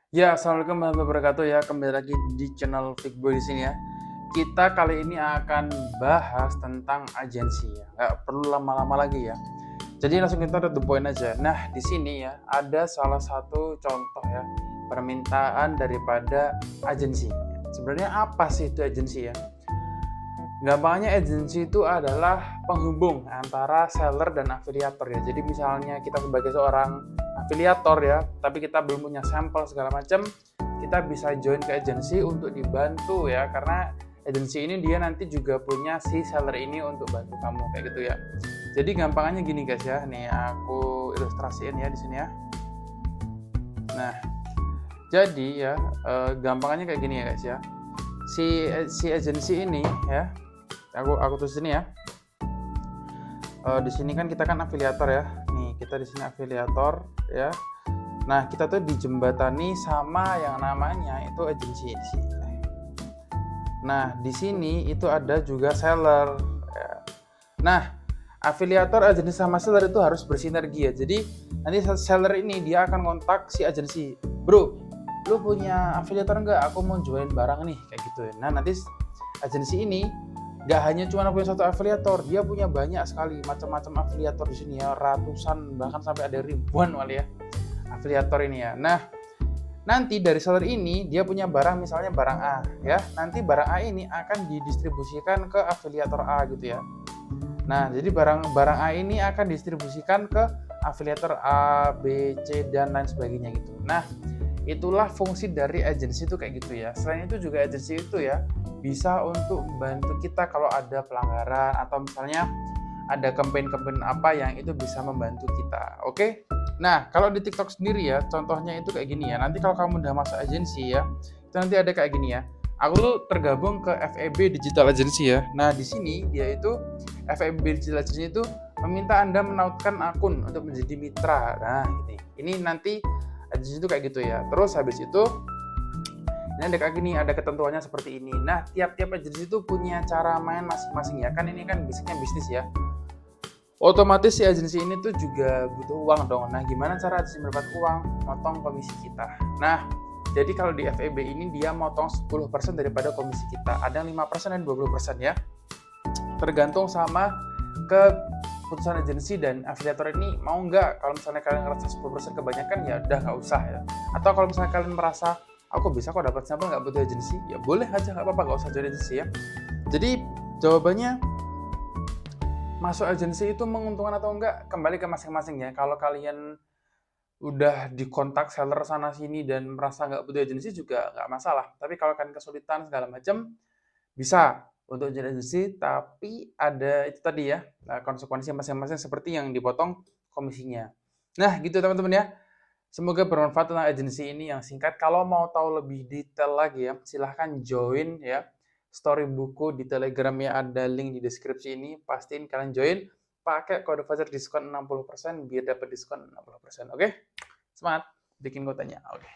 Ya, assalamualaikum warahmatullahi wabarakatuh ya. Kembali lagi di channel Fikboy di sini ya. Kita kali ini akan bahas tentang agensi ya. Nggak perlu lama-lama lagi ya. Jadi langsung kita to the point aja. Nah, di sini ya ada salah satu contoh ya permintaan daripada agensi. Sebenarnya apa sih itu agensi ya? Gampangnya agensi itu adalah penghubung antara seller dan afiliator ya. Jadi misalnya kita sebagai seorang afiliator ya, tapi kita belum punya sampel segala macam, kita bisa join ke agensi untuk dibantu ya, karena agensi ini dia nanti juga punya si seller ini untuk bantu kamu kayak gitu ya. Jadi gampangnya gini guys ya, nih aku ilustrasiin ya di sini ya. Nah, jadi ya gampangnya kayak gini ya guys ya. Si agensi ini ya, aku tulis sini ya. Di sini kan kita kan afiliator ya. Nih, kita di sini afiliator ya. Nah, kita tuh dijembatani sama yang namanya itu agensi di sini. Nah, di sini itu ada juga seller ya. Nah, afiliator, agensi sama seller itu harus bersinergi ya. Jadi, nanti seller ini dia akan kontak si agensi. Bro, lu punya afiliator enggak? Aku mau join barang nih, kayak gitu ya. Nah, nanti agensi ini nggak hanya cuma punya satu afiliator, dia punya banyak sekali macam-macam afiliator di sini ya, ratusan bahkan sampai ada ribuan kali ya afiliator ini ya. Nah, nanti dari seller ini dia punya barang, misalnya barang A ya. Nanti barang A ini akan didistribusikan ke afiliator A gitu ya. Nah, jadi barang A ini akan didistribusikan ke afiliator A, B, C dan lain sebagainya gitu. Nah, itulah fungsi dari agensi itu kayak gitu ya. Selain itu juga agensi itu ya bisa untuk membantu kita kalau ada pelanggaran atau misalnya ada campaign-campaign apa yang itu bisa membantu kita. Oke? Nah, kalau di TikTok sendiri ya, contohnya itu kayak gini ya. Nanti kalau kamu udah masuk agensi ya, itu nanti ada kayak gini ya. Aku tuh tergabung ke FEB Digital Agency ya. Nah, di sini dia itu FEB Digital Agency itu meminta Anda menautkan akun untuk menjadi mitra. Nah, ini nanti agensi itu kayak gitu ya. Terus habis itu ini ada kayak gini, ada ketentuannya seperti ini. Nah, tiap-tiap agensi itu punya cara main masing-masing ya. Kan ini kan basicnya bisnis ya. Otomatis si agensi ini tuh juga butuh uang dong. Nah, gimana cara agensi mendapat uang? Motong komisi kita. Nah, jadi kalau di FEB ini dia motong 10% daripada komisi kita. Ada 5% dan 20% ya. Tergantung sama keputusan agensi dan afiliator ini mau nggak. Kalau misalnya kalian ngerasa 10% kebanyakan ya udah nggak usah ya. Atau kalau misalnya kalian merasa aku bisa kok dapat sampel nggak butuh agensi, ya boleh aja, nggak apa-apa, nggak usah join agensi ya. Jadi jawabannya masuk agensi itu menguntungkan atau enggak kembali ke masing-masing ya. Kalau kalian udah dikontak seller sana sini dan merasa nggak butuh agensi juga nggak masalah. Tapi kalau kalian kesulitan segala macam bisa untuk join agensi, tapi ada itu tadi ya konsekuensi masing-masing seperti yang dipotong komisinya. Nah gitu teman-teman ya. Semoga bermanfaat tentang agensi ini yang singkat. Kalau mau tahu lebih detail lagi ya, silahkan join ya story buku di Telegram ya, ada link di deskripsi ini. Pastiin kalian join, pakai kode voucher diskon 60% biar dapat diskon 60%. Oke? Semangat bikin kontennya. Oke.